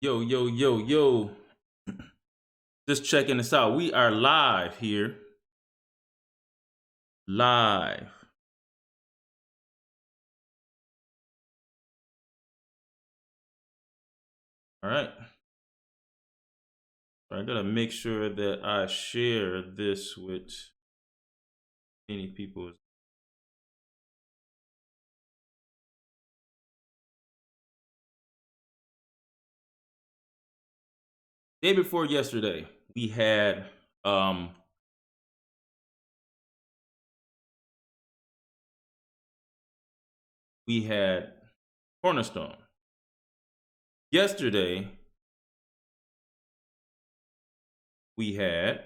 Yo, yo, yo, yo. Just checking this out. We are live here. Live. All right. I gotta make sure that I share this with any people. Day before yesterday, we had we had Cornerstone. Yesterday, we had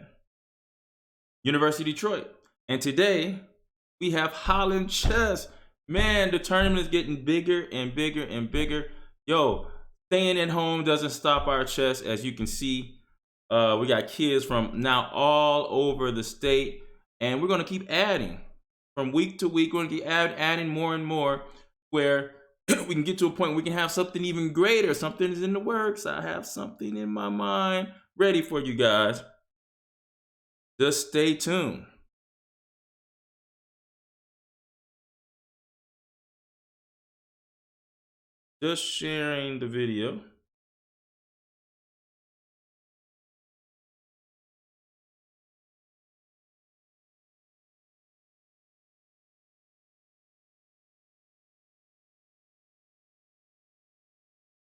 University of Detroit. And today, we have Holland Chess. Man, the tournament is getting bigger and bigger and bigger. Yo, staying at home doesn't stop our chess, as you can see. We got kids from now all over the state, and we're going to keep adding from week to week. We're going to keep adding more and more, where we can get to a point where we can have something even greater. Something is in the works. I have something in my mind ready for you guys. Just stay tuned. Just sharing the video.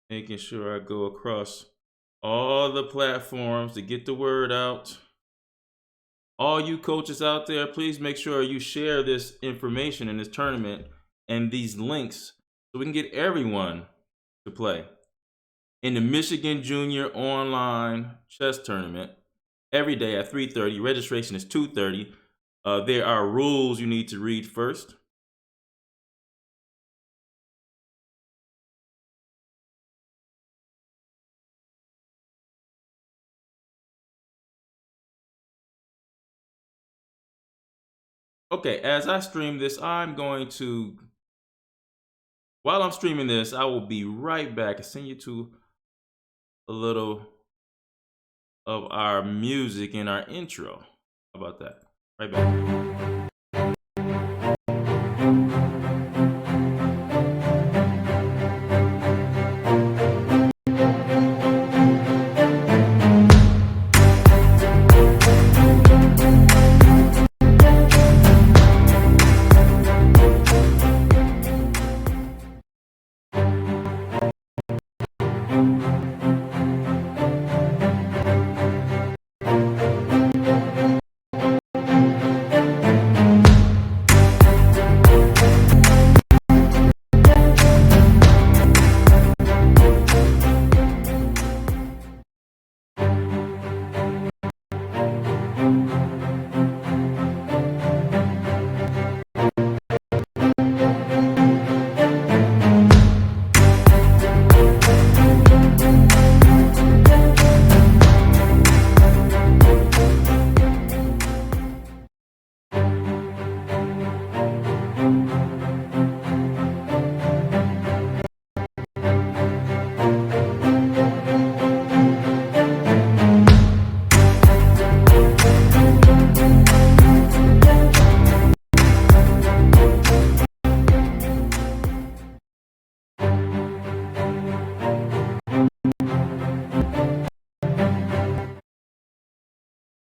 Making sure I go across all the platforms to get the word out. All you coaches out there, please make sure you share this information in this tournament and these links so we can get everyone to play. In the Michigan Junior Online Chess Tournament, every day at 3:30, registration is 2:30. There are rules you need to read first. Okay, as I stream this, while I'm streaming this, I will be right back and send you to a little of our music in our intro. How about that? Right back.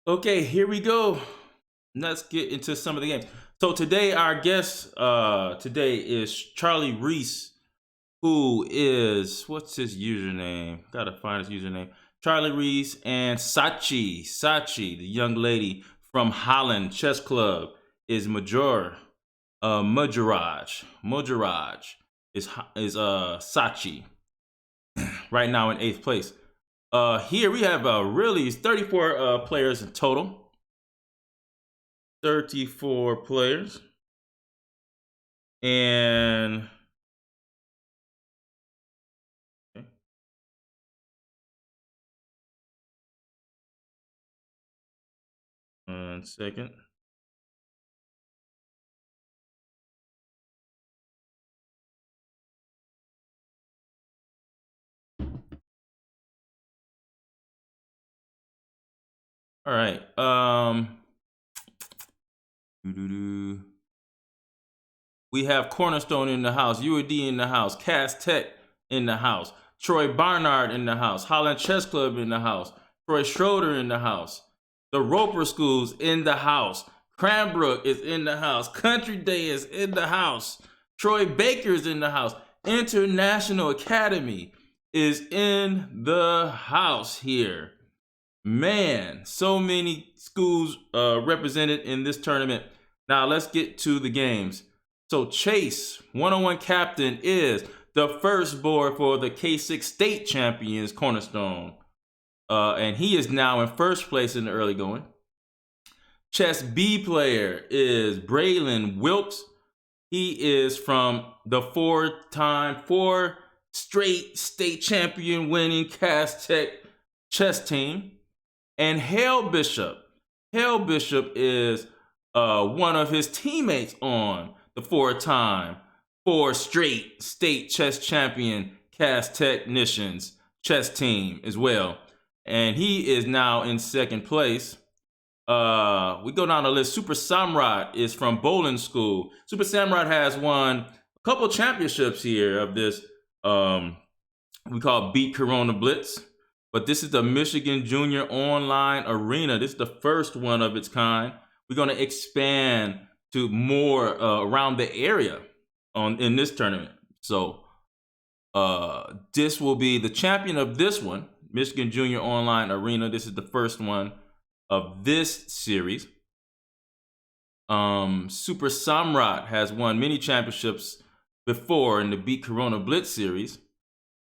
Okay, here we go. Let's get into some of the games. So today, our guest today is Charlie Reese, who is, what's his username? Gotta find his username. Charlie Reese and Sachi, the young lady from Holland Chess Club, is Mujaraj is Sachi right now in 8th place. Here we have really 34 players in total. 34 players. And okay. 1 second. All right. We have Cornerstone in the house, UAD in the house, Cass Tech in the house, Troy Barnard in the house, Holland Chess Club in the house, Troy Schroeder in the house, the Roper Schools in the house, Cranbrook is in the house, Country Day is in the house, Troy Baker's in the house, International Academy is in the house here. Man, so many schools represented in this tournament. Now let's get to the games. So Chase, 101 captain, is the first board for the K6 state champions, Cornerstone. And he is now in first place in the early going. Chess B player is Braylon Wilkes. He is from the four straight state champion winning Cass Tech chess team. And Hale Bishop is one of his teammates on the four straight state chess champion Cass Technicians chess team as well. And he is now in second place. We go down the list. Super Samrat is from Bowling School. Super Samrat has won a couple championships here of this we call Beat Corona Blitz. But this is the Michigan Junior Online Arena. This is the first one of its kind. We're going to expand to more around the area in this tournament. So this will be the champion of this one, Michigan Junior Online Arena. This is the first one of this series. Super Samrat has won many championships before in the Beat Corona Blitz series.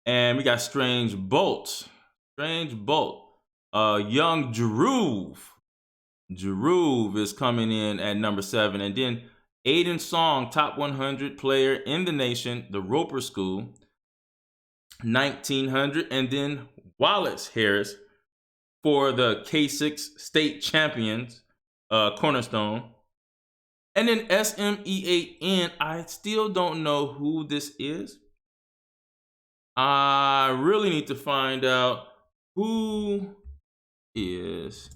And we got Strange Bolt. Young Jeruve is coming in at number 7. And then Aiden Song, top 100 player in the nation, the Roper School, 1900. And then Wallace Harris for the K6 state champions, Cornerstone. And then SME8N, I still don't know who this is. I really need to find out who is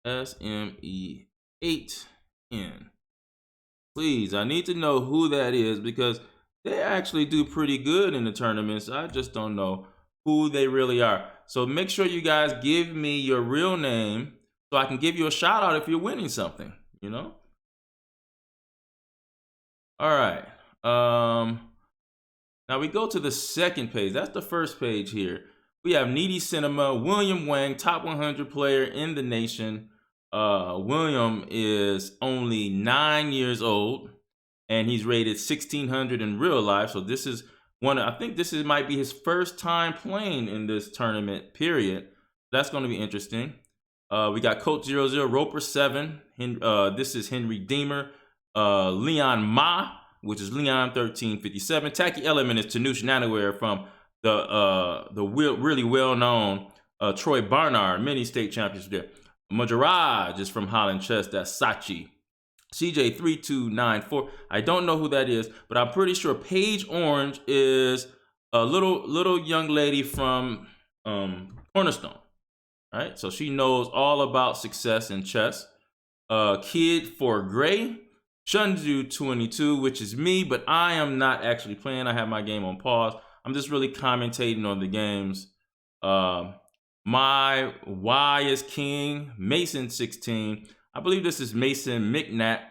SME8N. Please, I need to know who that is because they actually do pretty good in the tournaments. I just don't know who they really are. So make sure you guys give me your real name so I can give you a shout out if you're winning something, you know? All right. Now we go to the second page. That's the first page here. We have Needy Cinema, William Wang, top 100 player in the nation. William is only 9 years old, and he's rated 1600 in real life. So this is I think this might be his first time playing in this tournament, period. That's going to be interesting. We got Coach 00, Roper 7. This is Henry Deemer. Leon Ma, which is Leon 1357. Tacky Element is Tanush Nanaware from the really well-known Troy Barnard, many state champions there. Majaraj is from Holland Chess, that's Sachi. CJ3294, I don't know who that is, but I'm pretty sure Paige Orange is a little young lady from Cornerstone, right? So she knows all about success in chess. Kid for Gray, Shunju 22, which is me, but I am not actually playing. I have my game on pause. I'm just really commentating on the games. My Y is King, Mason 16. I believe this is Mason McNatt.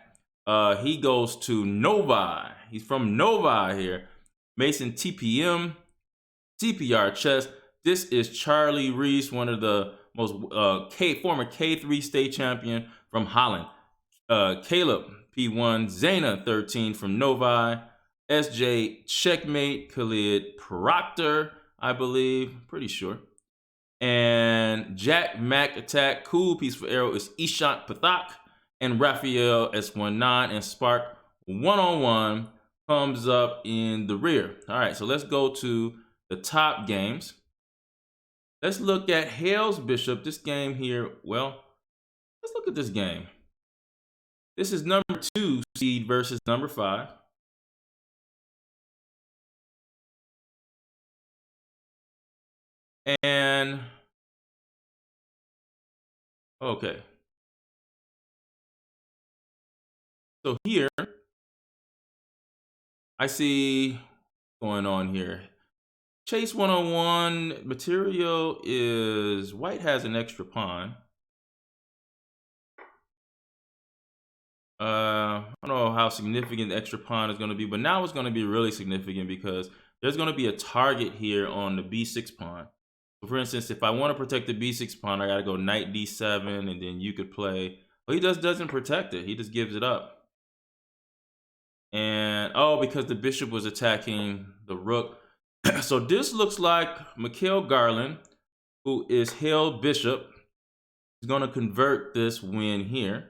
He goes to Novi. He's from Novi here. Mason TPM, CPR Chess. This is Charlie Reese, one of the most former K3 state champion from Holland. Caleb P1, Zayna 13 from Novi. SJ Checkmate, Khalid Proctor, I believe, pretty sure. And Jack Mac Attack, Cool Peaceful Arrow is Ishant Pathak, and Raphael S19 and Spark 101 comes up in the rear. All right, so let's go to the top games. Let's look at Hales Bishop. This game here, well, let's look at this game. This is number 2 seed versus number 5. And okay, So here, I see going on here. Chase 101 material is white has an extra pawn. I don't know how significant the extra pawn is going to be, but now it's going to be really significant because there's going to be a target here on the b6 pawn. So for instance, if I want to protect the b6 pawn, I got to go knight d7, and then you could play. Well, he just doesn't protect it. He just gives it up. And oh, because the bishop was attacking the rook. So this looks like Mikhail Garland, who is Hale Bishop, is going to convert this win here.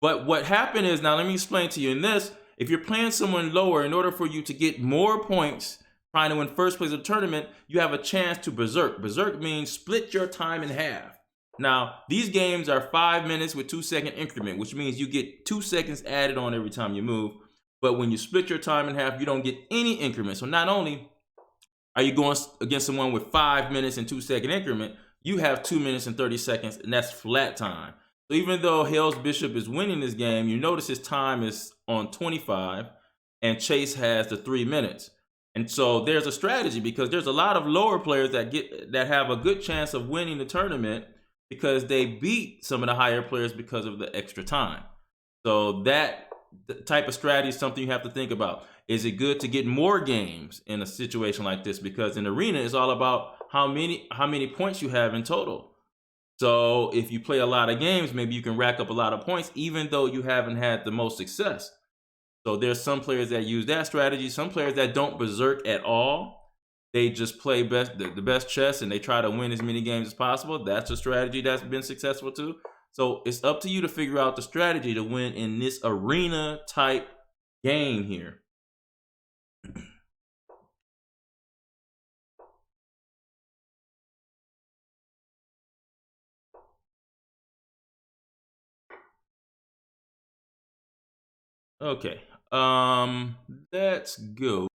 But what happened is, now let me explain to you in this, if you're playing someone lower, in order for you to get more points trying to win first place of the tournament, you have a chance to berserk. Berserk means split your time in half. Now, these games are 5 minutes with 2-second increment, which means you get 2 seconds added on every time you move. But when you split your time in half, you don't get any increment. So not only are you going against someone with 5 minutes and 2-second increment, you have 2 minutes and 30 seconds, and that's flat time. So even though Hale's bishop is winning this game, you notice his time is on 25, and Chase has the 3 minutes. And so there's a strategy, because there's a lot of lower players that have a good chance of winning the tournament because they beat some of the higher players because of the extra time. So that type of strategy is something you have to think about. Is it good to get more games in a situation like this? Because in arena, it's all about how many points you have in total. So if you play a lot of games, maybe you can rack up a lot of points, even though you haven't had the most success. So there's some players that use that strategy. Some players that don't berserk at all. They just play the best chess, and they try to win as many games as possible. That's a strategy that's been successful too. So it's up to you to figure out the strategy to win in this arena type game here. Okay, let's go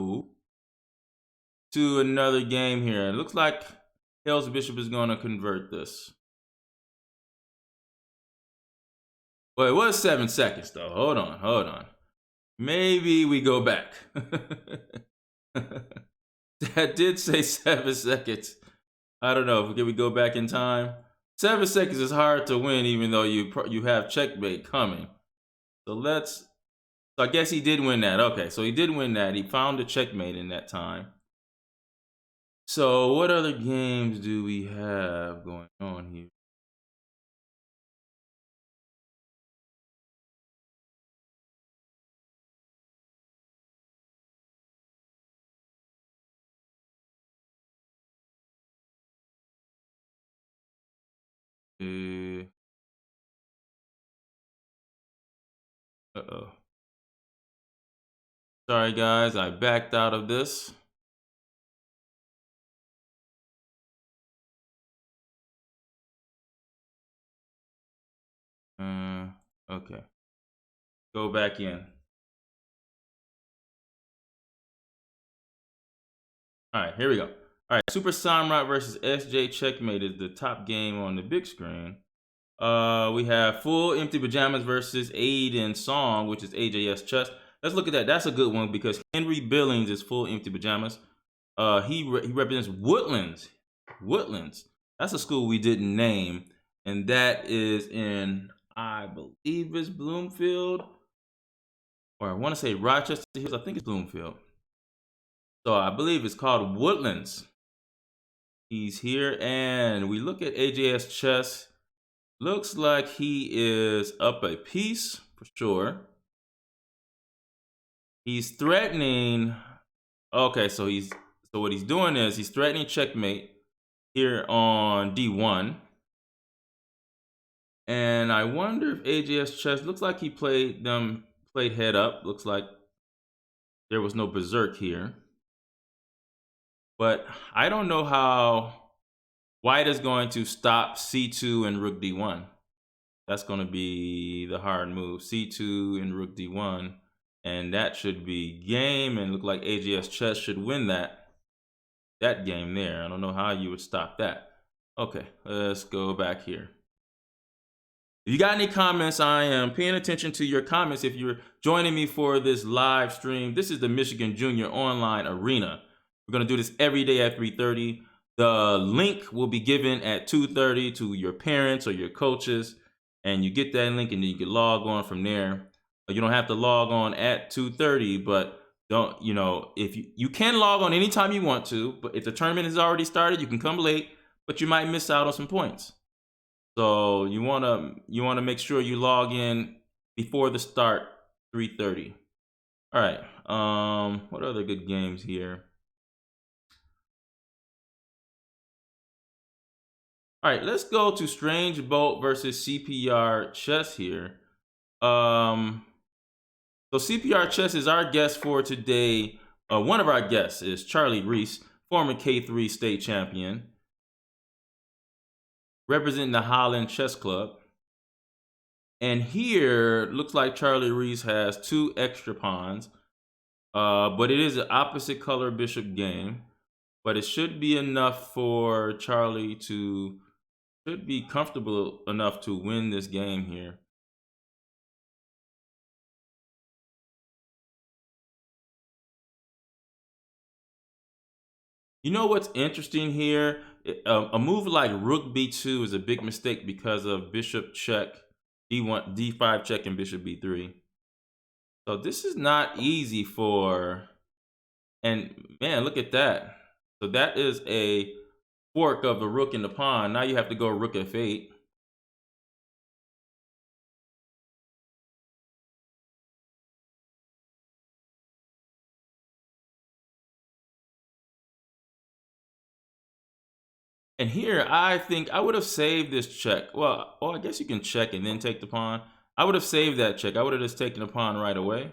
to another game here. It looks like Hale's bishop is going to convert this. Well, it was 7 seconds though. Hold on. Maybe we go back. That did say 7 seconds. I don't know. Can we go back in time? 7 seconds is hard to win, even though you have checkmate coming. So I guess he did win that. Okay, so he did win that. He found a checkmate in that time. So what other games do we have going on here? Uh-oh. Sorry, guys. I backed out of this. Okay. Go back in. All right, here we go. All right, Super Samrat versus SJ Checkmate is the top game on the big screen. We have Full Empty Pajamas versus Aiden Song, which is AJS Chess. Let's look at that. That's a good one because Henry Billings is Full Empty Pajamas. He represents Woodlands. Woodlands. That's a school we didn't name, and that is in, I believe it's Bloomfield, or I want to say Rochester Hills. I think it's Bloomfield. So I believe it's called Woodlands. He's here, and we look at AJS Chess. Looks like he is up a piece for sure. He's threatening. Okay, so what he's doing is he's threatening checkmate here on D1. And I wonder if AJS Chess, looks like he played head up. Looks like there was no berserk here. But I don't know how white is going to stop C2 and rook D1. That's going to be the hard move. C2 and rook D1. And that should be game, and look like AJS Chess should win that game there. I don't know how you would stop that. Okay, let's go back here. If you got any comments, I am paying attention to your comments. If you're joining me for this live stream, this is the Michigan Junior Online Arena. We're going to do this every day at 3:30. The link will be given at 2:30 to your parents or your coaches, and you get that link and then you can log on from there. You don't have to log on at 2:30, but don't, if you can log on anytime you want to, but if the tournament has already started, you can come late, but you might miss out on some points. So you wanna make sure you log in before the start, 3:30. All right. What other good games here? All right, let's go to Strange Bolt versus CPR Chess here. So CPR Chess is our guest for today. One of our guests is Charlie Reese, former K3 state champion, representing the Holland Chess Club. And here, looks like Charlie Reese has 2 extra pawns, but it is an opposite color bishop game. But it should be enough for Charlie to, should be comfortable enough to win this game here. You know what's interesting here? A move like Rook B2 is a big mistake because of Bishop check, D1, D5 check, and Bishop B3. So this is not easy for, and man, look at that. So that is a fork of the rook and the pawn. Now you have to go Rook F8. And here, I think I would have saved this check. Well, I guess you can check and then take the pawn. I would have saved that check. I would have just taken the pawn right away.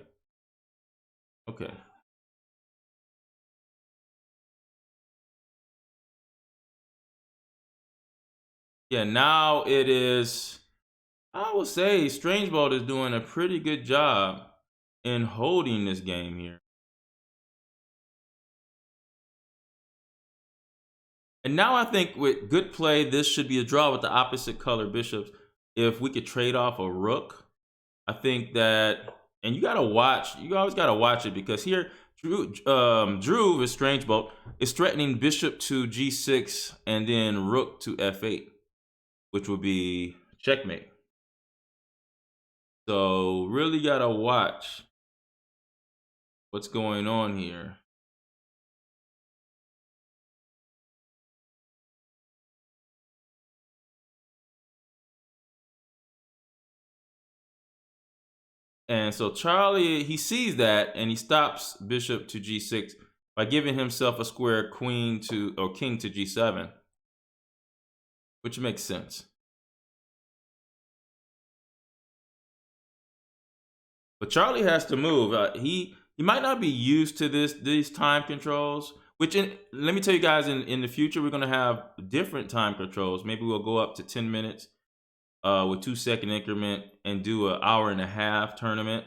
Okay. Yeah, now it is, I will say Strange Bolt is doing a pretty good job in holding this game here. And now I think with good play, this should be a draw with the opposite color bishops. If we could trade off a rook, I think that, and you always gotta watch it, because here, Drew with Strange Bolt is threatening bishop to G6 and then rook to F8, which would be checkmate. So really gotta watch what's going on here. And so Charlie, he sees that and he stops bishop to G6 by giving himself a square queen to, or king to G7, which makes sense. But Charlie has to move. He might not be used to these time controls. Which, let me tell you guys, in the future we're gonna have different time controls. Maybe we'll go up to 10 minutes with 2-second increment and do an hour-and-a-half tournament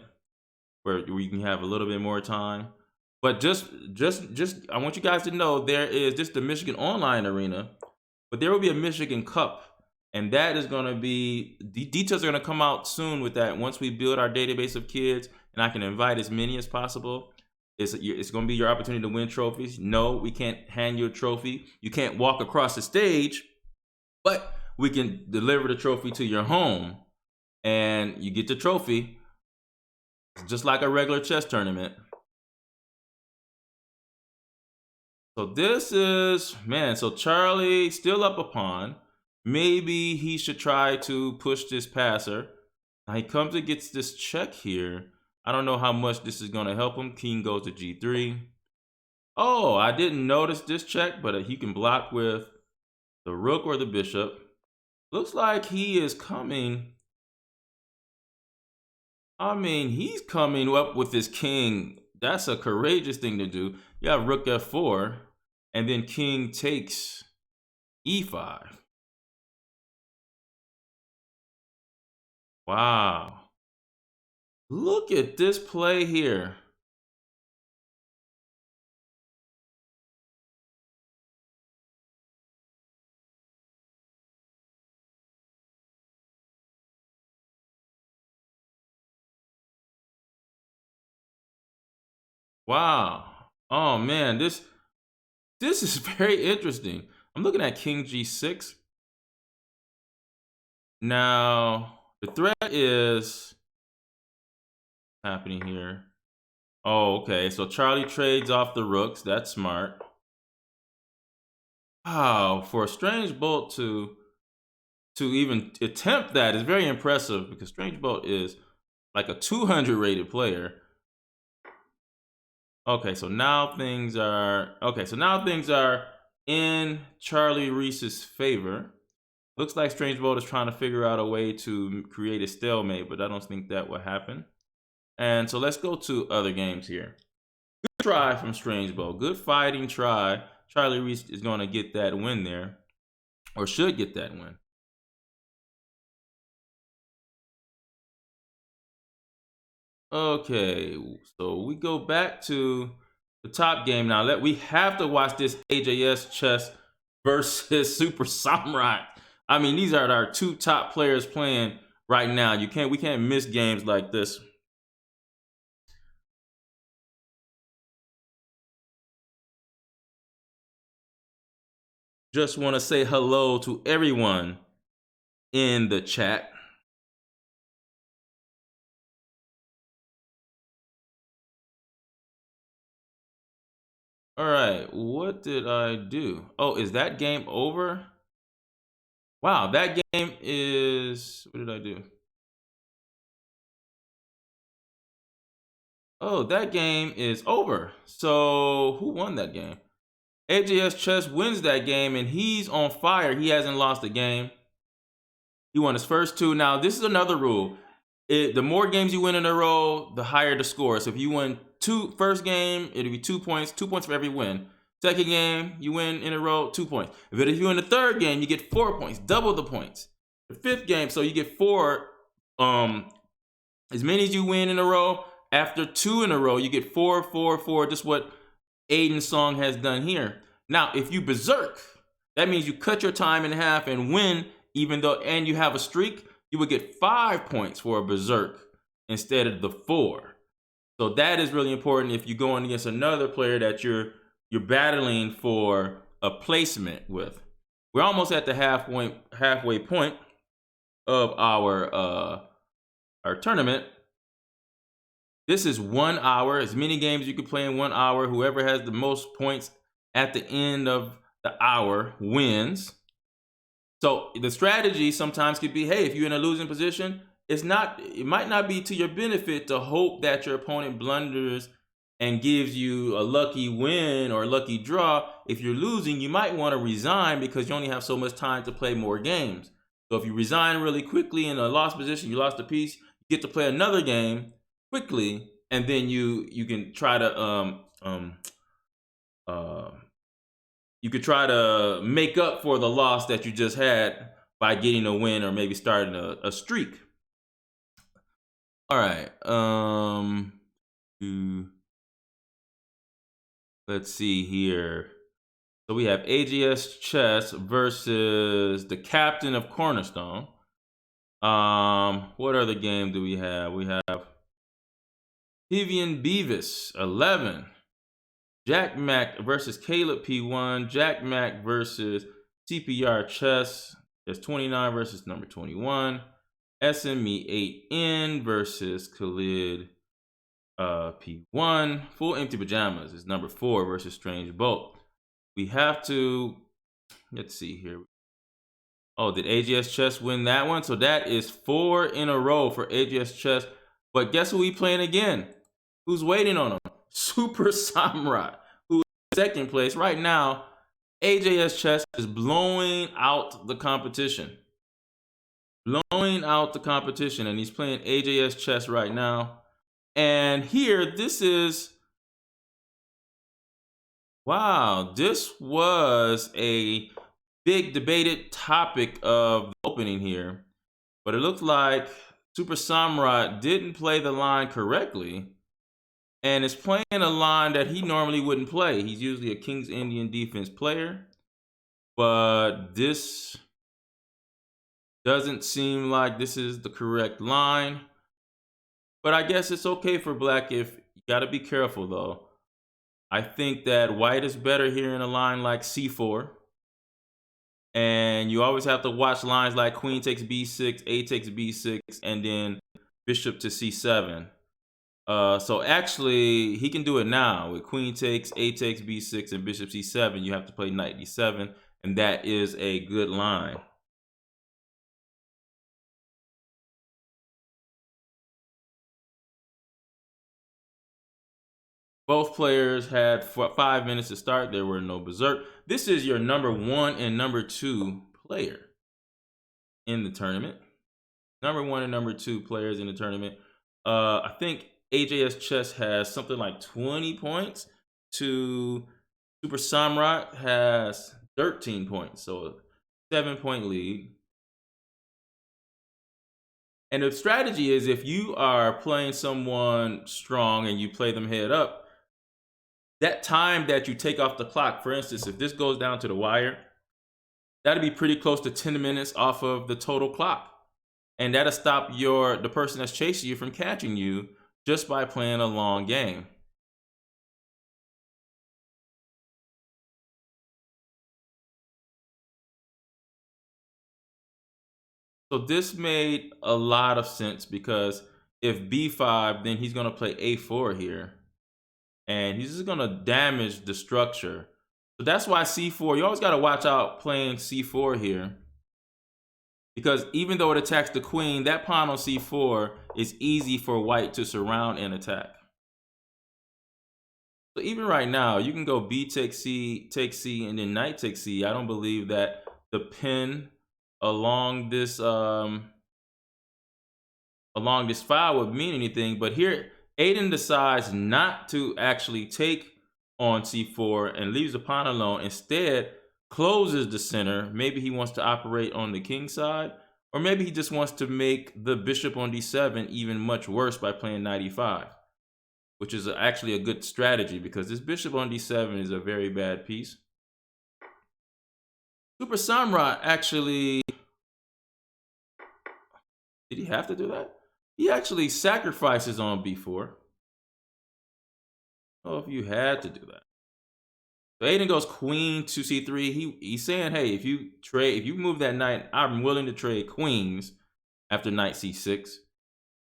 where you can have a little bit more time. But just I want you guys to know there is just the Michigan Online Arena, but there will be a Michigan Cup. And that is going to be, the details are going to come out soon with that. Once we build our database of kids and I can invite as many as possible, it's going to be your opportunity to win trophies. No, we can't hand you a trophy. You can't walk across the stage, but we can deliver the trophy to your home and you get the trophy just like a regular chess tournament. So this is, man, so Charlie still up a pawn. Maybe he should try to push this passer. Now he comes and gets this check here. I don't know how much this is going to help him. King goes to G3. Oh, I didn't notice this check, but he can block with the rook or the bishop. Looks like he is coming. I mean, he's coming up with his king. That's a courageous thing to do. You have rook F4, and then king takes E5. Wow. Look at this play here. Wow. Oh man, this is very interesting. I'm looking at King G6. Now, the threat is happening here. Oh, okay. So Charlie trades off the rooks. That's smart. Wow, for a Strange Bolt to even attempt that is very impressive because Strange Bolt is like a 200 rated player. Okay, so now things are in Charlie Reese's favor. Looks like Strange Bolt is trying to figure out a way to create a stalemate, but I don't think that will happen. And so let's go to other games here. Good try from Strange Bolt. Good fighting try. Charlie Reese is going to get that win there, or should get that win. Okay, so we go back to the top game now. We have to watch this AJS chess versus Super Samurai. I mean, these are our two top players playing right now. We can't miss games like this. Just want to say hello to everyone in the chat. All right, what did I do? Oh, is that game over? Wow, that game is, what did I do? Oh, that game is over. So who won that game? AJS Chess wins that game and he's on fire. He hasn't lost a game. He won his first two. Now, this is another rule. The more games you win in a row, the higher the score. So if you win first game, it'll be 2 points, 2 points for every win. Second game, you win in a row, 2 points. But if you win the third game, you get 4 points, double the points. The fifth game, so you get 4, as many as you win in a row. After 2 in a row, you get 4, 4, 4, just what Aiden's song has done here. Now, if you berserk, that means you cut your time in half and win, and you have a streak, you would get 5 points for a berserk instead of the 4. So that is really important if you're going against another player that you're battling for a placement with. We're almost at the halfway point of our tournament. This is 1 hour, as many games you can play in 1 hour. Whoever has the most points at the end of the hour wins. So the strategy sometimes could be, hey, if you're in a losing position, it might not be to your benefit to hope that your opponent blunders and gives you a lucky win or a lucky draw. If you're losing, you might want to resign because you only have so much time to play more games. So if you resign really quickly in a lost position, you lost a piece, you get to play another game quickly, and then you can try to you could try to make up for the loss that you just had by getting a win or maybe starting a streak. All right. Let's see here. So we have AGS Chess versus the captain of Cornerstone. What other game do we have? We have Vivian Beavis, 11. Jack Mac versus Caleb P1. Jack Mac versus CPR Chess. That's 29 versus number 21. SME 8N versus Khalid P1. Full Empty Pajamas is number 4 versus Strange Bolt. We have to, let's see here. Oh, did AGS Chess win that one? So that is 4 in a row for AGS Chess. But guess who we playing again? Who's waiting on him? Super Samurai, who is in second place. Right now, AJS Chess is blowing out the competition. Blowing out the competition, and he's playing AJS Chess right now. And here, this is, wow, this was a big debated topic of the opening here. But it looks like Super Samurai didn't play the line correctly and is playing a line that he normally wouldn't play. He's usually a King's Indian defense player, but this doesn't seem like this is the correct line. But I guess it's okay for Black if you got to be careful though. I think that white is better here in a line like c4. And you always have to watch lines like queen takes b6, a takes b6, and then bishop to c7. So actually, he can do it now with queen takes, a takes b6, and bishop c7. You have to play knight d7, and that is a good line. Both players had 5 minutes to start. There were no berserk. This is your number 1 and number 2 player in the tournament. Number 1 and number 2 players in the tournament. I think AJS Chess has something like 20 points to Super Samrat has 13 points. So a 7-point lead. And the strategy is if you are playing someone strong and you play them head up, that time that you take off the clock, for instance, if this goes down to the wire, that'll be pretty close to 10 minutes off of the total clock. And that'll stop the person that's chasing you from catching you just by playing a long game. So this made a lot of sense because if b5, then he's going to play a4 here. And he's just going to damage the structure. So that's why c4, you always got to watch out playing c4 here. Because even though it attacks the queen, that pawn on c4 is easy for white to surround and attack. So even right now, you can go b takes c, and then knight takes c. I don't believe that the pin along this file would mean anything. But here, Aiden decides not to actually take on c4 and leaves the pawn alone. Instead, closes the center. Maybe he wants to operate on the king side, or maybe he just wants to make the bishop on d7 even much worse by playing knight e5, which is actually a good strategy because this bishop on d7 is a very bad piece. Super Samrat actually, did he have to do that? He actually sacrifices on b4. Oh, if you had to do that. So Aiden goes queen to c3. He's saying, hey, if you move that knight, I'm willing to trade queens after knight c6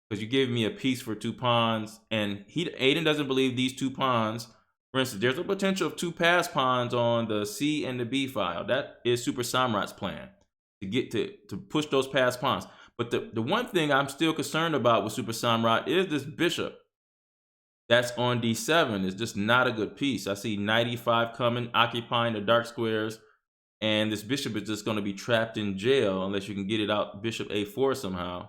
because you give me a piece for 2 pawns. And Aiden doesn't believe these 2 pawns. For instance, there's a potential of 2 pass pawns on the c and the b file. That is Super Samrat's plan to get to push those pass pawns. But the one thing I'm still concerned about with Super Samrat is this bishop that's on d7 is just not a good piece. I see knight e5 coming, occupying the dark squares, and this bishop is just going to be trapped in jail unless you can get it out bishop a4 somehow.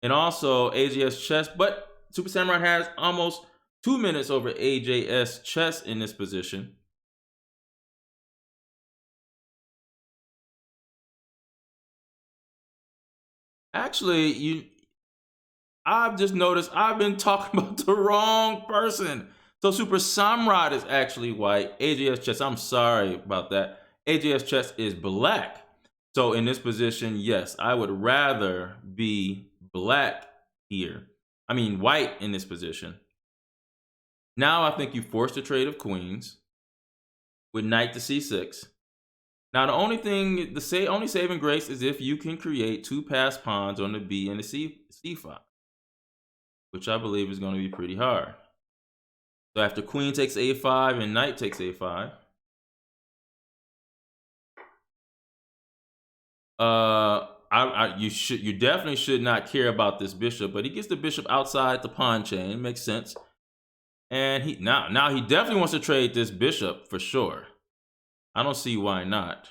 And also AJS Chess, but Super Samrat has almost 2 minutes over AJS Chess in this position. Actually, I've just noticed I've been talking about the wrong person. So Super Samrat is actually white. AJS Chess, I'm sorry about that. AJS Chess is black. So in this position, yes, I would rather be black here. I mean white in this position. Now I think you force the trade of queens with knight to c6. Now the only thing, only saving grace is if you can create 2 pass pawns on the b and the c file, which I believe is going to be pretty hard. So after queen takes a5 and knight takes a5, you definitely should not care about this bishop, but he gets the bishop outside the pawn chain. Makes sense. And now he definitely wants to trade this bishop for sure. I don't see why not.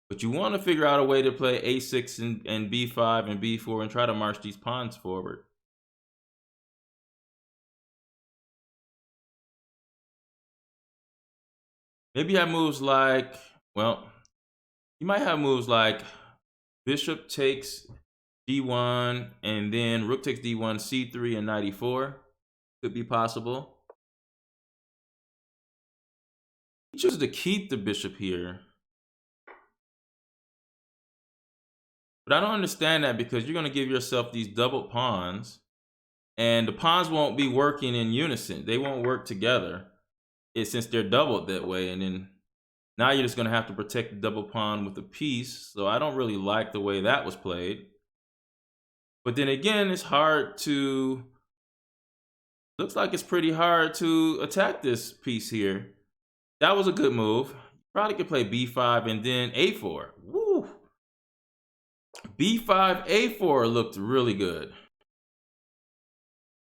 But you want to figure out a way to play a6 and b5 and b4 and try to march these pawns forward. Maybe you have moves like, well, you might have moves like bishop takes d1 and then rook takes d1, c3, and knight e4. Could be possible. He chooses to keep the bishop here. But I don't understand that, because you're going to give yourself these double pawns, and the pawns won't be working in unison. They won't work together since they're doubled that way. And then now you're just going to have to protect the double pawn with a piece. So I don't really like the way that was played. But then again, it's hard to... Looks like it's pretty hard to attack this piece here. That was a good move. Probably could play b5 and then a4. Woo! b5, a4 looked really good.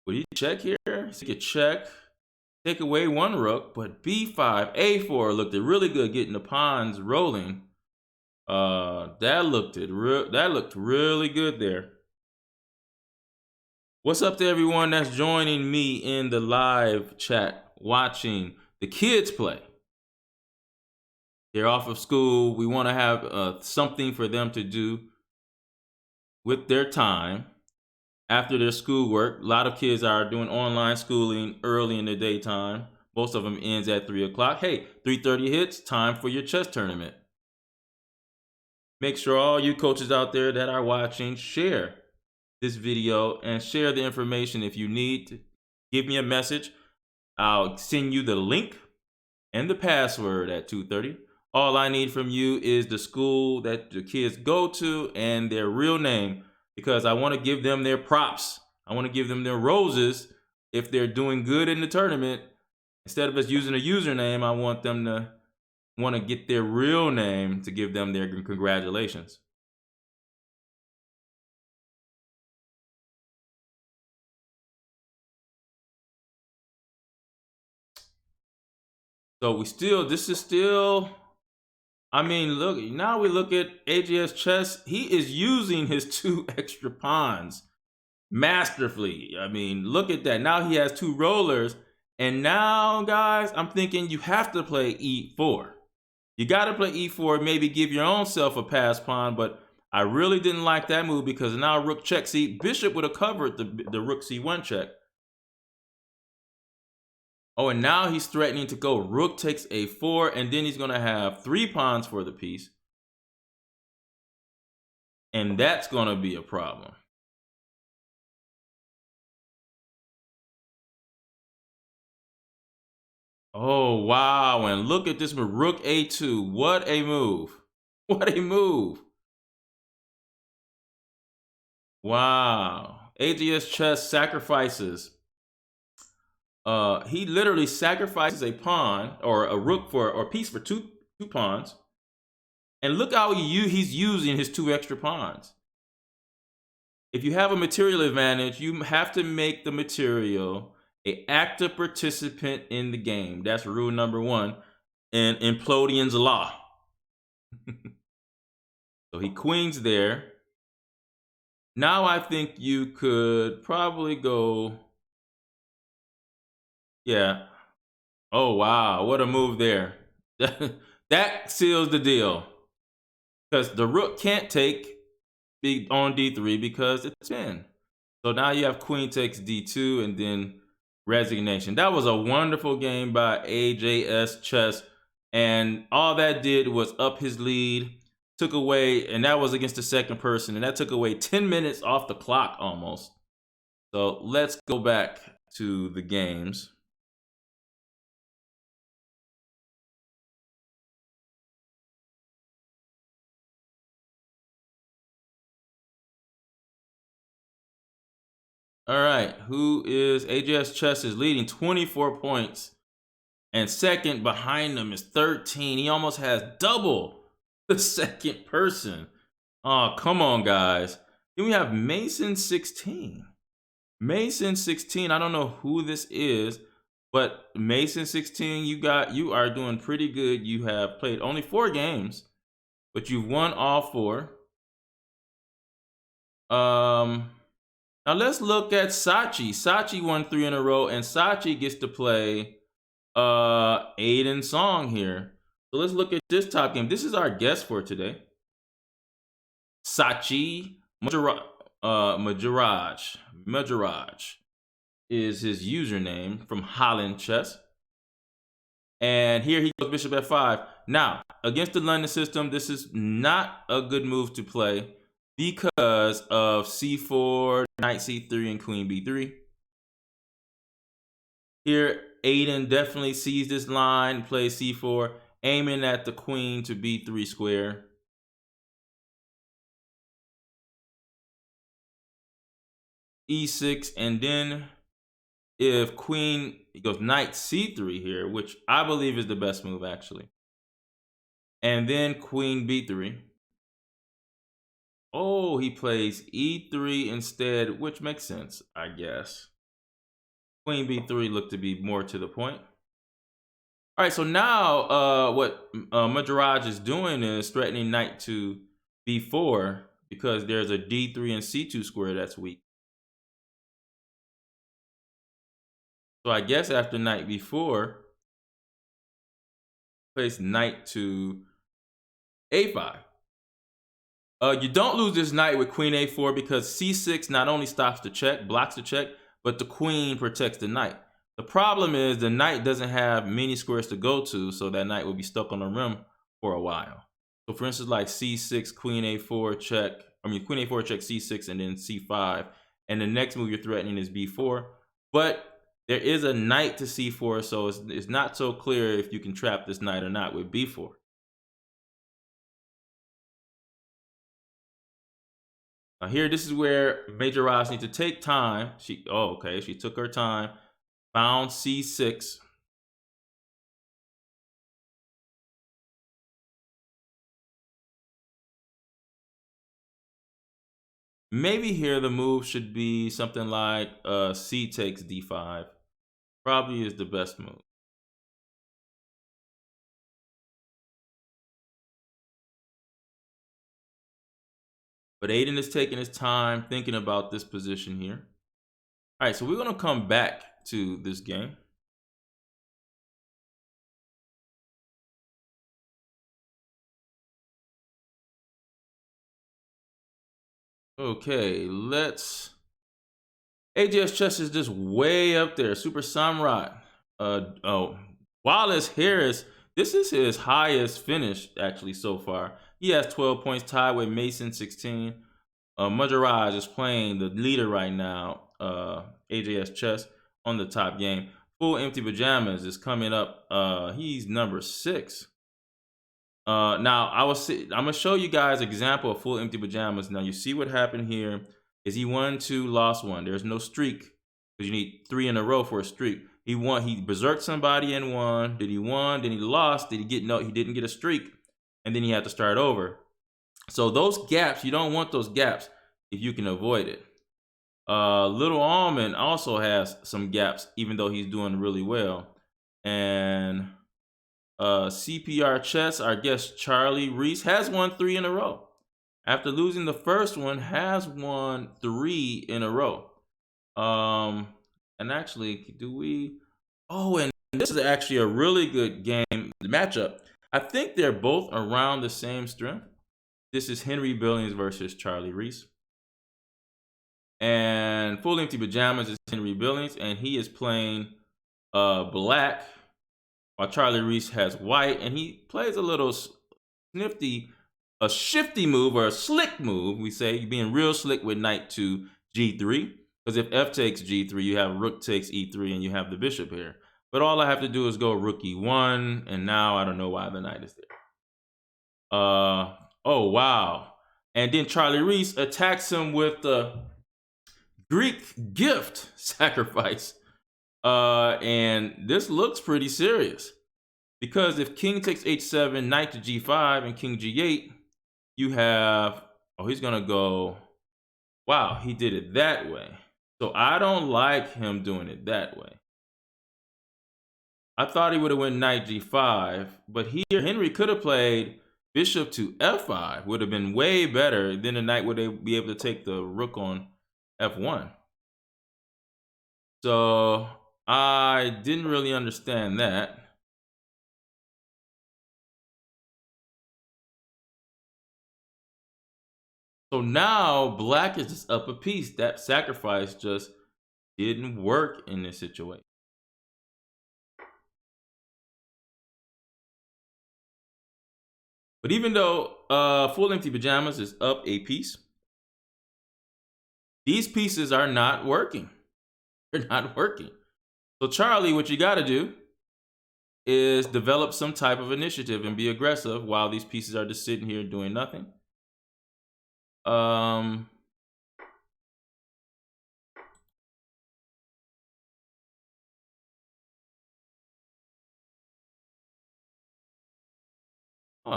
Would he check here? So he could check, take away one rook, but b5, a4 looked really good, getting the pawns rolling. That looked really good there. What's up to everyone that's joining me in the live chat, watching the kids play? They're off of school. We want to have something for them to do with their time after their schoolwork. A lot of kids are doing online schooling early in the daytime. Most of them ends at 3 o'clock. Hey, 3:30 hits, time for your chess tournament. Make sure all you coaches out there that are watching share this video and share the information. If you need to give me a message, I'll send you the link and the password at 2:30. All I need from you is the school that the kids go to and their real name, because I want to give them their props. I want to give them their roses if they're doing good in the tournament. Instead of us using a username, I want them to want to get their real name to give them their congratulations. So this is still, I mean, look, now we look at AJS chess. He is using his 2 extra pawns masterfully. I mean, look at that. Now he has 2 rollers. And now, guys, I'm thinking you have to play e4. You got to play e4, maybe give your own self a pass pawn. But I really didn't like that move, because now rook check. See, bishop would have covered the rook c1 check. Oh, and now he's threatening to go rook takes a4, and then he's going to have 3 pawns for the piece. And that's going to be a problem. Oh, wow. And look at this move, rook a2. What a move. What a move. Wow. AJS chess sacrifices. He literally sacrifices a pawn or a rook or a piece for two pawns. And look how he's using his 2 extra pawns. If you have a material advantage, you have to make the material an active participant in the game. That's rule number 1 in Implodians law. So he queens there. Now I think you could probably go... Yeah. Oh, wow. What a move there. That seals the deal. Because the rook can't take on d3 because it's in. So now you have queen takes d2 and then resignation. That was a wonderful game by AJS chess. And all that did was up his lead. Took away, and that was against the second person. And that took away 10 minutes off the clock almost. So let's go back to the games. All right, who is AJS chess is leading 24 points, and second behind him is 13. He almost has double the second person. Oh, come on, guys. Then we have Mason 16. Mason 16. I don't know who this is, but Mason 16, you are doing pretty good. You have played only 4 games, but you've won all 4. Now let's look at Sachi. Sachi won 3 in a row, and Sachi gets to play Aiden Song here. So let's look at this top game. This is our guest for today. Sachi Majaraj is his username from Holland Chess. And here he goes bishop f5. Now, against the London system, this is not a good move to play. because of c4, knight c3, and queen b3. Here, Aiden definitely sees this line, plays c4, aiming at the queen to b3 square. e6, and then if queen, he goes knight c3 here, which I believe is the best move actually. And then queen b3. Oh, he plays e3 instead, which makes sense, I guess. Queen b3 looked to be more to the point. All right, so now what Maharaj is doing is threatening knight to b4 because there's a d3 and c2 square that's weak. So I guess after knight b4, place knight to a5. You don't lose this knight with queen a4 because c6 not only stops the check, blocks the check, but the queen protects the knight. The problem is the knight doesn't have many squares to go to, so that knight will be stuck on the rim for a while. So for instance, like c6, queen a4 check, queen a4 check c6 and then c5, and the next move you're threatening is b4. But there is a knight to c4, so it's not so clear if you can trap this knight or not with b4. Now here, this is where Major Ross needs to take time. She took her time, found c6. Maybe here the move should be something like c takes d5. Probably is the best move. But Aiden is taking his time thinking about this position here. All right, so we're going to come back to this game. Okay, AJS chess is just way up there. Super Samrat. Wallace Harris, this is his highest finish actually so far. He has 12 points, tied with Mason 16. Maharaj is playing the leader right now. AJS chess on the top game. Full Empty Pajamas is coming up. He's number 6. Now I'm gonna show you guys an example of Full Empty Pajamas. Now you see what happened here is he won 2, lost 1. There's no streak because you need 3 in a row for a streak. He berserked somebody and won. Then he won. Then he lost. He didn't get a streak, and then he had to start over. So those gaps, you don't want those gaps if you can avoid it. Little Almond also has some gaps, even though he's doing really well. And CPR Chess, our guest Charlie Reese, has won 3 in a row. After losing the first one, has won 3 in a row. And actually, and this is actually a really good game matchup. I think they're both around the same strength. This is Henry Billings versus Charlie Reese. And Full Empty Pajamas is Henry Billings, and he is playing black, while Charlie Reese has white, and he plays a little a shifty move or a slick move. We say you're being real slick with knight to g3, because if f takes g3, you have rook takes e3, and you have the bishop here. But all I have to do is go rook e1, and now I don't know why the knight is there. Oh wow! And then Charlie Reese attacks him with the Greek gift sacrifice. And this looks pretty serious because if king takes h7, knight to g5, and king g8, you have, he's gonna go, wow, he did it that way. So I don't like him doing it that way. I thought he would have went knight g5, but here Henry could have played bishop to f5, would have been way better. Then the knight would be able to take the rook on f1. So I didn't really understand that. So now black is just up a piece. That sacrifice just didn't work in this situation. But even though Full Empty Pajamas is up a piece, These pieces are not working. They're not working. So Charlie, what you got to do is develop some type of initiative and be aggressive while these pieces are just sitting here doing nothing. Oh,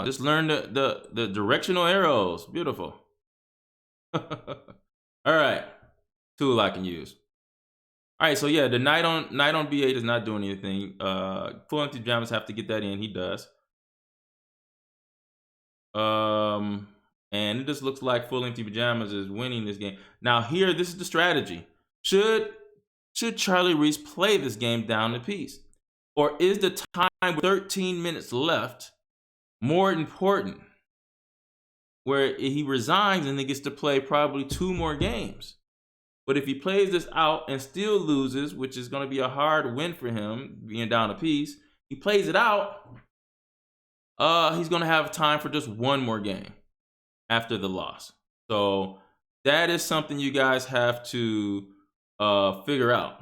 just learn the directional arrows. Beautiful. All right, tool I can use. All right, so yeah, the knight on b8 is not doing anything. Full empty pajamas have to get that in. He does. And it just looks like full empty pajamas is winning this game. Now here, this is the strategy. Should Charlie Reese play this game down a piece, or is the time with 13 minutes left more important, where he resigns and then gets to play probably 2 more games? But if he plays this out and still loses, which is going to be a hard win for him, being down a piece, he plays it out, he's going to have time for just 1 more game after the loss. So that is something you guys have to figure out.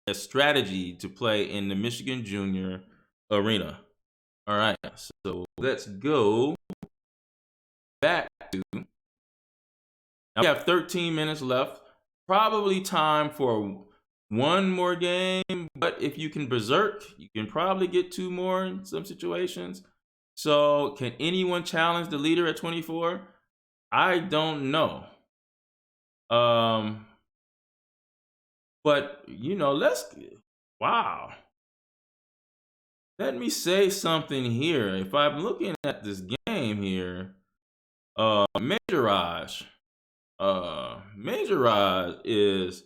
A strategy to play in the Michigan Junior arena. All right, so let's go back to, now we have 13 minutes left. Probably time for 1 more game, but if you can berserk, you can probably get 2 more in some situations. So can anyone challenge the leader at 24? I don't know. But you know, wow. Let me say something here. If I'm looking at this game here, Majorage is,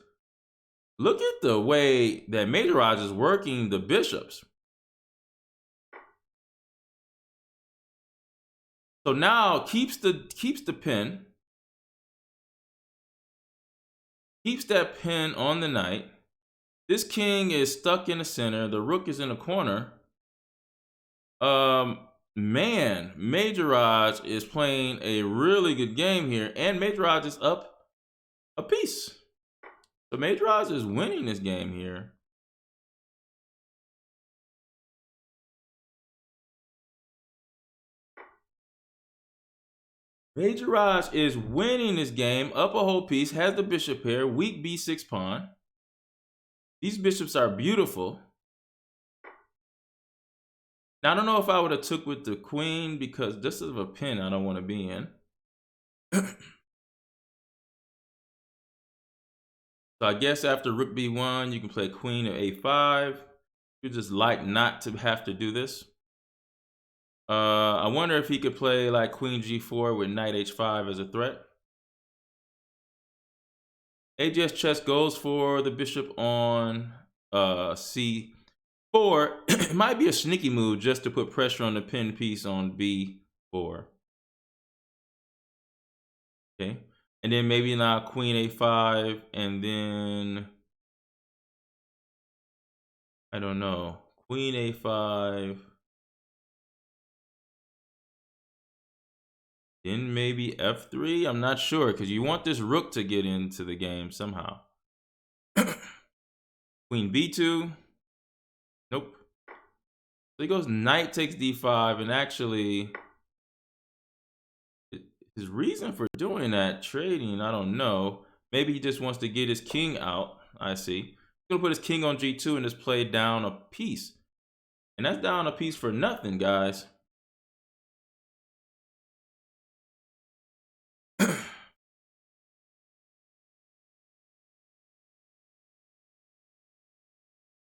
look at the way that Majorage is working the bishops. So now keeps the pin. Keeps that pin on the knight. This king is stuck in the center. The rook is in the corner. Man, Majorage is playing a really good game here, and Majorage is up a piece. So Majorage is winning this game here. Majorage is winning this game, up a whole piece, has the bishop pair, weak b6 pawn. These bishops are beautiful. Now, I don't know if I would have took with the queen, because this is a pin I don't want to be in. So I guess after rook b1, you can play queen at a5. You just like not to have to do this. I wonder if he could play like queen g4 with knight h5 as a threat. AJS chess goes for the bishop on c4. It might be a sneaky move just to put pressure on the pin piece on b4. Okay, and then maybe now queen a5, and then I don't know, queen a5. Then maybe f3. I'm not sure, because you want this rook to get into the game somehow. Queen b2. Nope. So he goes knight takes d5, and actually his reason for doing that, trading, I don't know. Maybe he just wants to get his king out. I see. He's gonna put his king on g2 and just play down a piece. And that's down a piece for nothing, guys.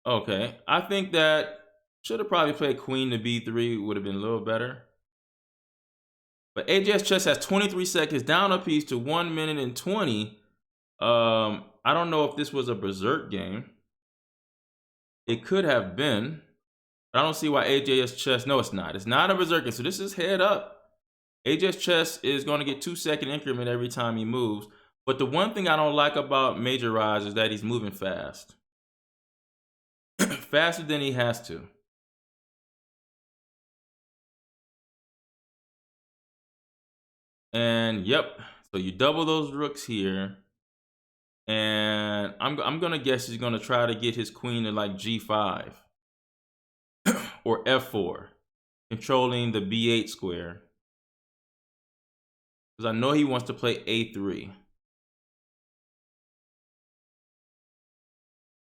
Okay, I think that should have probably played queen to b3, would have been a little better. But AJS chess has 23 seconds, down a piece to 1 minute and 20. I don't know if this was a berserk game. It could have been. But I don't see why AJS chess. No, it's not. It's not a berserk game. So this is head up. AJS chess is going to get 2-second increment every time he moves. But the one thing I don't like about Majorage is that he's moving fast. Faster than he has to. And yep, so you double those rooks here. And I'm gonna guess he's gonna try to get his queen to like G5 or F4, controlling the B8 square. Because I know he wants to play A3.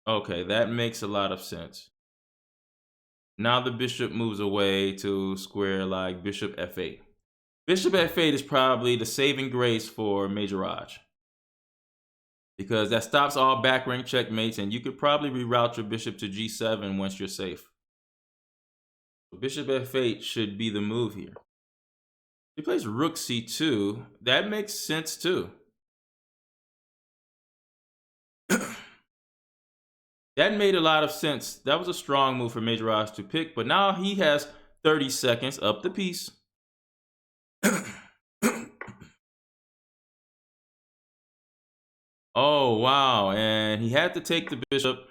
Okay, that makes a lot of sense. Now the bishop moves away to square like bishop F8. Bishop F8 is probably the saving grace for Major Raj, because that stops all back rank checkmates, and you could probably reroute your bishop to G7 once you're safe. Bishop F8 should be the move here. He plays Rook C2. That makes sense too. That made a lot of sense. That was a strong move for Major Raj to pick, but now he has 30 seconds up the piece. Oh, wow. And he had to take the bishop.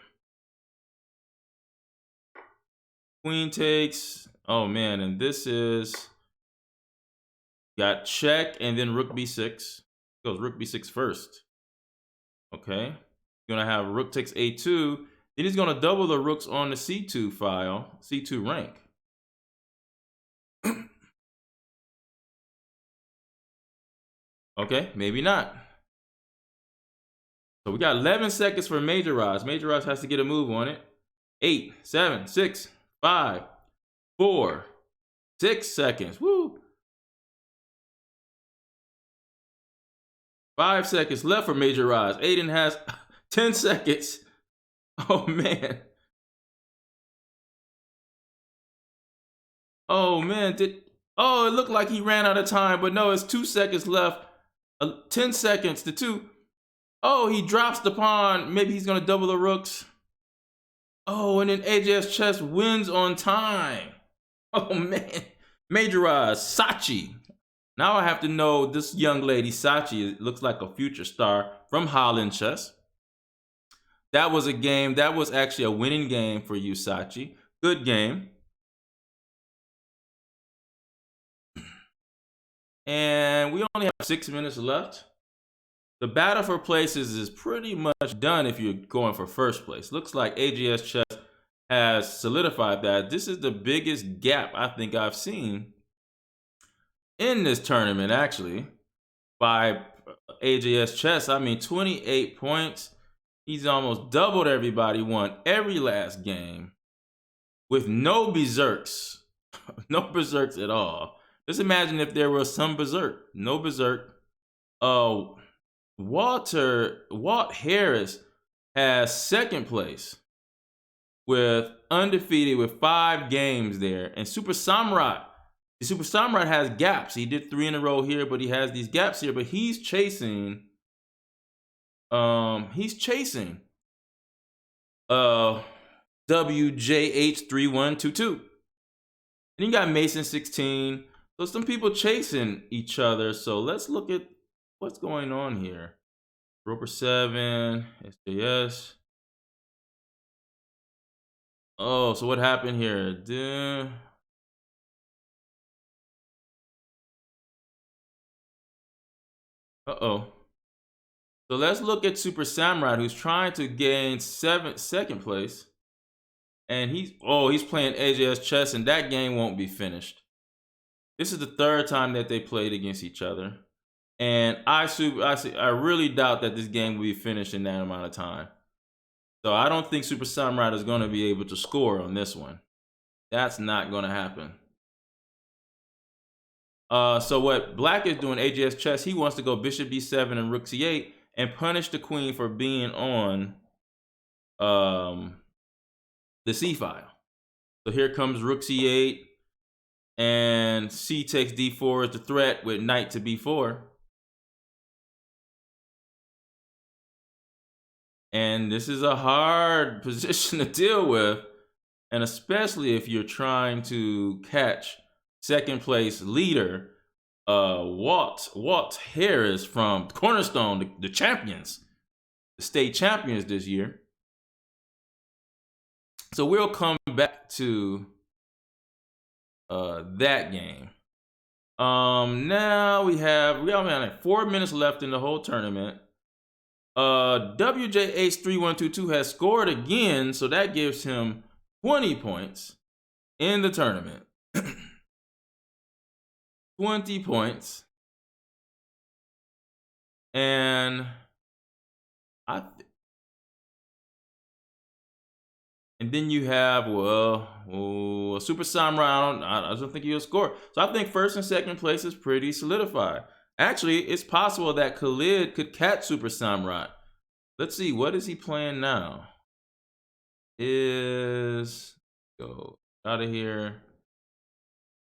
Queen takes. Oh, man. And this is... Got check and then rook b6. Goes rook b6 first. Okay. Gonna have rook takes a2. Then he's gonna double the rooks on the c2 file, c2 rank. Okay, maybe not. So we got 11 seconds for Major Raj. Major Raj has to get a move on it. 8, 7, 6, 5, 4, 6 seconds. Woo! 5 seconds left for Major Raj. Aiden has 10 seconds. Oh, man. Oh, man. Oh, it looked like he ran out of time, but no, it's 2 seconds left. 10 seconds to 2. Oh, he drops the pawn. Maybe he's going to double the rooks. Oh, and then AJS Chess wins on time. Oh, man. Major Raj, Sachi. Now I have to know this young lady, Sachi, looks like a future star from Holland Chess. That was a game. That was actually a winning game for you, Sachi. Good game. And we only have 6 minutes left. The battle for places is pretty much done if you're going for first place. Looks like AGS Chess has solidified that. This is the biggest gap I think I've seen in this tournament, actually, by AGS Chess. I mean, 28 points. He's almost doubled everybody, won every last game with no berserks. No berserks at all. Just imagine if there was some berserk. No berserk. Walt Harris has second place with undefeated with 5 games there. And Super Samrat has gaps. He did 3 in a row here, but he has these gaps here. But he's chasing WJH3122. And you got Mason 16. So some people chasing each other. So let's look at what's going on here. Roper 7, SJS. Oh, so what happened here? Uh-oh. So let's look at Super Samrat, who's trying to gain second place. And he's playing AJS Chess, and that game won't be finished. This is the 3rd time that they played against each other. And I really doubt that this game will be finished in that amount of time. So I don't think Super Samrat is going to be able to score on this one. That's not going to happen. So what Black is doing, AJS Chess, he wants to go Bishop B7 and Rook C8 and punish the queen for being on the C file. So here comes Rook C8, and C takes D4 as the threat with knight to B4. And this is a hard position to deal with, and especially if you're trying to catch second place leader Walt Harris from Cornerstone, the champions, the state champions this year. So we'll come back to that game. Now we only have like 4 minutes left in the whole tournament. WJH3122 has scored again, so that gives him 20 points in the tournament. 20 points. And then you have, Super Samurai. I don't think he'll score. So I think first and second place is pretty solidified. Actually, it's possible that Khalid could catch Super Samurai. Let's see, what is he playing now? Go out of here.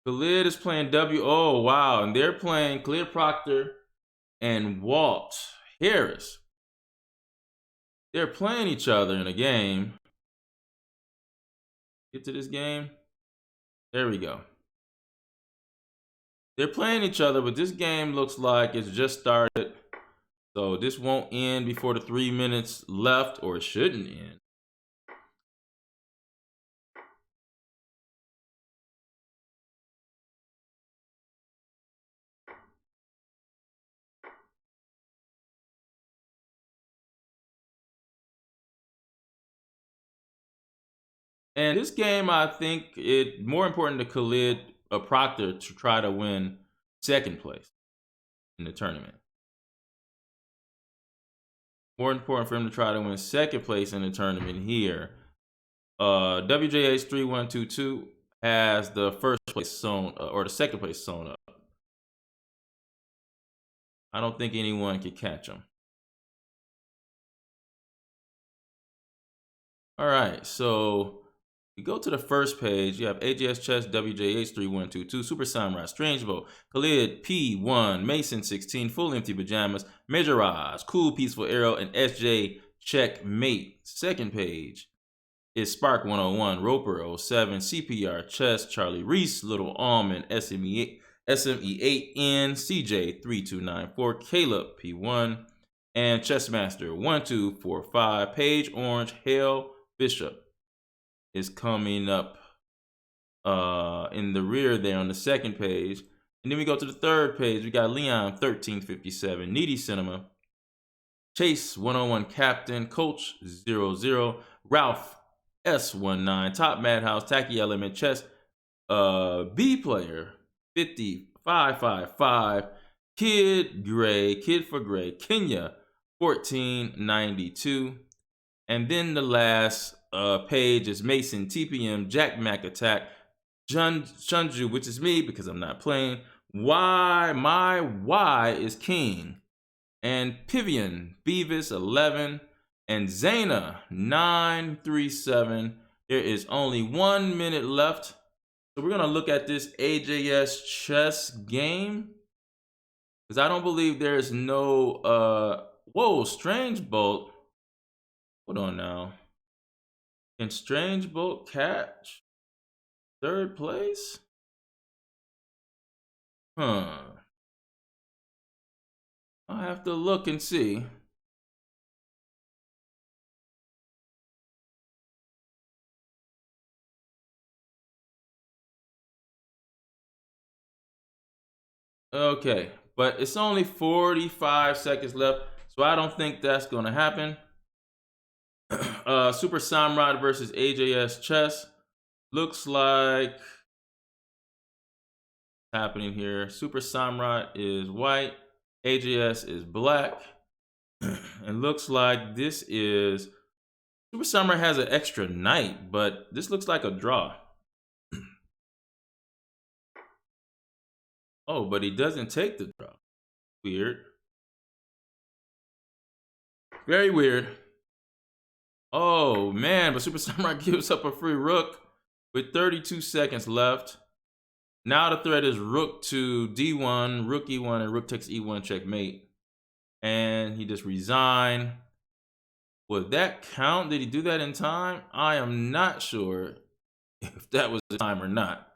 Khalid is playing Oh, wow. And they're playing Khalid Proctor and Walt Harris. They're playing each other in a game. Get to this game. There we go. They're playing each other, but this game looks like it's just started. So this won't end before the 3 minutes left, or it shouldn't end. And this game, I think it more important to Khalid Proctor to try to win second place in the tournament. More important for him to try to win second place in the tournament here. WJH3122 has the first place sewn, or the second place sewn up. I don't think anyone can catch him. All right, so you go to the first page, you have AGS Chess, WJH3122, Super Samurai, Strange Boat, Khalid P1, Mason 16, Full Empty Pajamas, Major Rise, Cool Peaceful Arrow, and SJ Checkmate. Second page is Spark 101, Roper 07, CPR Chess, Charlie Reese, Little Almond, SME8N, CJ3294, Caleb P1, and Chessmaster 1245, Page Orange, Hale Bishop is coming up in the rear there on the second page. And then we go to the third page. We got Leon 1357, Needy Cinema, Chase 101 Captain, Coach 00, Ralph S19, Top Madhouse, Tacky Element, Chess B Player 5555, Kid Gray, Kid for Gray, Kenya 1492. And then the last page is Mason, TPM, Jack Mac Attack, Shunju, which is me because I'm not playing. My Y is King. And Pivian, Beavis 11, and Zaina 937. There is only 1 minute left. So we're gonna look at this AJS chess game, because I don't believe there's no whoa, Strange Bolt. Hold on now. Can Strange Bolt catch third place? I'll have to look and see. Okay, but it's only 45 seconds left, so I don't think that's gonna happen. Super Samurai versus AJS Chess. Looks like happening here. Super Samurai is white, AJS is black. And looks like this is Super Samurai has an extra knight, but this looks like a draw. Oh, but he doesn't take the draw. Weird. Very weird. Oh man, but Super Samurai gives up a free rook with 32 seconds left. Now the threat is rook to D1, rook E1, and rook takes E1 checkmate. And he just resigned. Would that count? Did he do that in time? I am not sure if that was the time or not.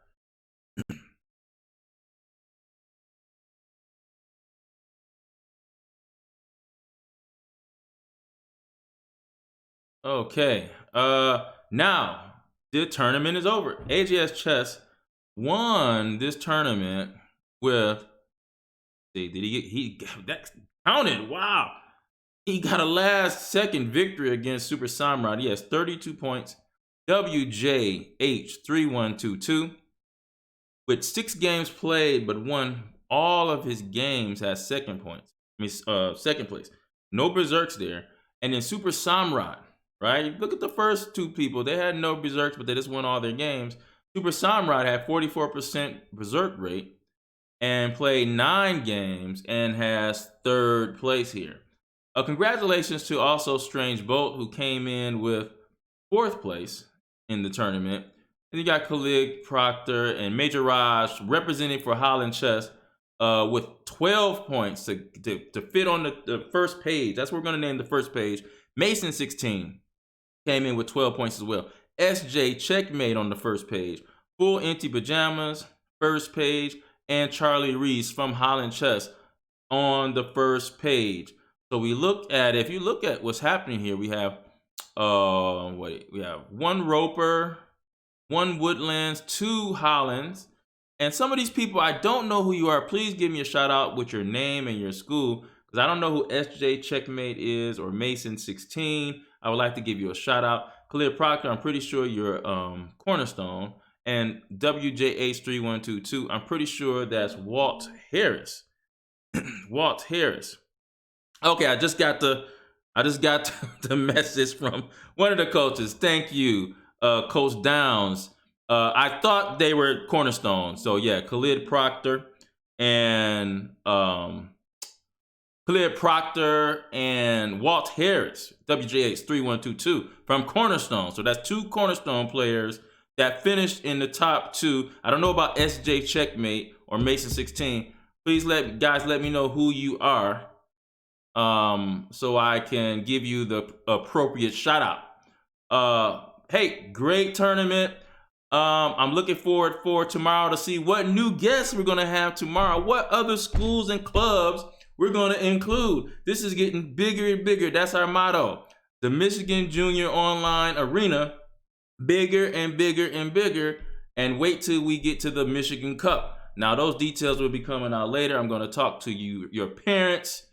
Okay. Now the tournament is over. AJS Chess won this tournament with. See, did he get that counted? Wow. He got a last-second victory against Super Samurott. He has 32 points. WJH3122. With 6 games played, but won all of his games, has second points. Second place. No berserks there. And then Super Samurott, right? Look at the first 2 people. They had no berserks, but they just won all their games. Super Samurott had 44% berserk rate and played 9 games and has 3rd place here. Congratulations to also Strange Bolt, who came in with 4th place in the tournament. And you got Khalid Proctor and Major Raj representing for Holland Chess with 12 points to fit on the first page. That's what we're going to name the first page. Mason 16 came in with 12 points as well. SJ Checkmate on the first page. Full Empty Pajamas, first page. And Charlie Reese from Holland Chess on the first page. So we look at, if you look at what's happening here, we have we have 1 Roper, 1 Woodlands, 2 Hollands, and some of these people, I don't know who you are. Please give me a shout out with your name and your school, because I don't know who SJ Checkmate is or Mason 16. I would like to give you a shout out. Khalid Proctor, I'm pretty sure you're Cornerstone, and WJH3122, I'm pretty sure that's Walt Harris. Walt Harris. Okay, I just got the message from one of the coaches. Thank you, Coach Downs. I thought they were Cornerstone. So yeah, Khalid Proctor and Walt Harris, WJH3122 from Cornerstone. So that's 2 Cornerstone players that finished in the top 2. I don't know about SJ Checkmate or Mason 16. Please let me know who you are, so I can give you the appropriate shout out. Hey, great tournament. I'm looking forward for tomorrow to see what new guests we're going to have tomorrow, what other schools and clubs we're going to include. This is getting bigger and bigger. That's our motto. The Michigan Junior Online Arena, bigger and bigger and bigger, and wait till we get to the Michigan Cup. Now, those details will be coming out later. I'm going to talk to you, your parents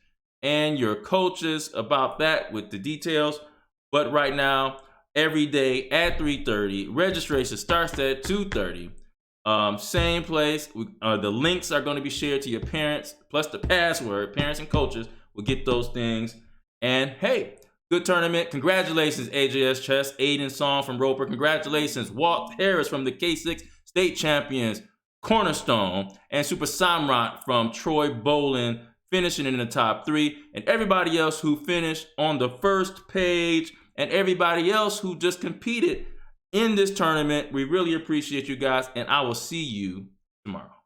and your coaches about that with the details. But right now, every day at 3:30. Registration starts at 2:30. Same place. The links are going to be shared to your parents, plus the password. Parents and coaches will get those things. And hey, good tournament. Congratulations, AJS Chess. Aiden Song from Roper. Congratulations, Walt Harris from the K6 State Champions, Cornerstone, and Super Samurott from Troy Bolin, finishing in the top 3. And everybody else who finished on the first page, and everybody else who just competed in this tournament. We really appreciate you guys, and I will see you tomorrow.